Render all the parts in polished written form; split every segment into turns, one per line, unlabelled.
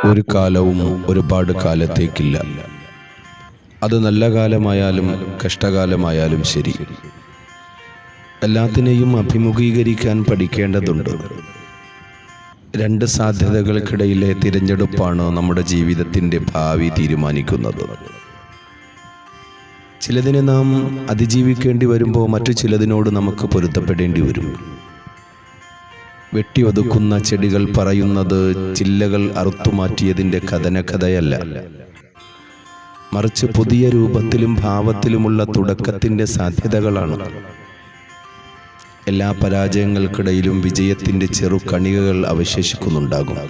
ഒരു കാലവും ഒരുപാട് കാലത്തേക്കില്ല. അത് നല്ല കാലമായാലും കഷ്ടകാലമായാലും ശരി, എല്ലാത്തിനെയും അഭിമുഖീകരിക്കാൻ പഠിക്കേണ്ടതുണ്ട്. രണ്ട് സാധ്യതകൾക്കിടയിലെ തിരഞ്ഞെടുപ്പാണ് നമ്മുടെ ജീവിതത്തിൻ്റെ ഭാവി തീരുമാനിക്കുന്നത്. ചിലതിനെ നാം അതിജീവിക്കേണ്ടി വരുമ്പോൾ മറ്റു ചിലതിനോട് നമുക്ക് പൊരുത്തപ്പെടേണ്ടി വരും. വെട്ടിയൊതുക്കുന്ന ചെടികൾ പറയുന്നത് ചില്ലകൾ അറുത്തുമാറ്റിയതിൻ്റെ കഥനകഥയല്ല, മറിച്ച് പുതിയ രൂപത്തിലും ഭാവത്തിലുമുള്ള തുടക്കത്തിൻ്റെ സാധ്യതകളാണ്. എല്ലാ പരാജയങ്ങൾക്കിടയിലും വിജയത്തിൻ്റെ ചെറുകണികകൾ അവശേഷിക്കുന്നുണ്ടാകും.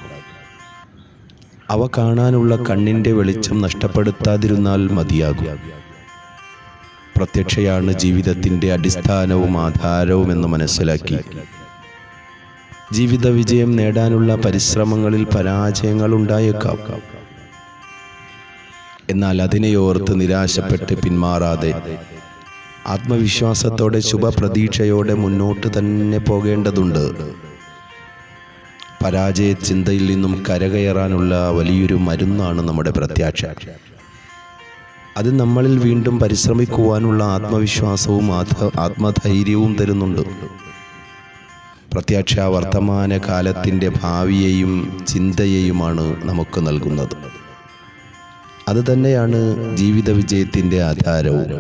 അവ കാണാനുള്ള കണ്ണിൻ്റെ വെളിച്ചം നഷ്ടപ്പെടുത്താതിരുന്നാൽ മതിയാകും. പ്രത്യക്ഷയാണ് ജീവിതത്തിൻ്റെ അടിസ്ഥാനവും ആധാരവും എന്ന് മനസ്സിലാക്കി ജീവിത വിജയം നേടാനുള്ള പരിശ്രമങ്ങളിൽ പരാജയങ്ങൾ ഉണ്ടായേക്കാം. എന്നാൽ അതിനെയോർത്ത് നിരാശപ്പെട്ട് പിന്മാറാതെ ആത്മവിശ്വാസത്തോടെ ശുഭപ്രതീക്ഷയോടെ മുന്നോട്ട് തന്നെ പോകേണ്ടതുണ്ട്. പരാജയ ചിന്തയിൽ നിന്നും കരകയറാനുള്ള വലിയൊരു മരുന്നാണ് നമ്മുടെ പ്രത്യാശ. അത് നമ്മളിൽ വീണ്ടും പരിശ്രമിക്കുവാനുള്ള ആത്മവിശ്വാസവും ആത്മധൈര്യവും തരുന്നുണ്ട്. പ്രത്യാശ വർത്തമാന കാലത്തിൻ്റെ ഭാവിയെയും ചിന്തയെയുമാണ് നമുക്ക് നൽകുന്നത്. അത് തന്നെയാണ് ജീവിത വിജയത്തിൻ്റെ ആധാരവും.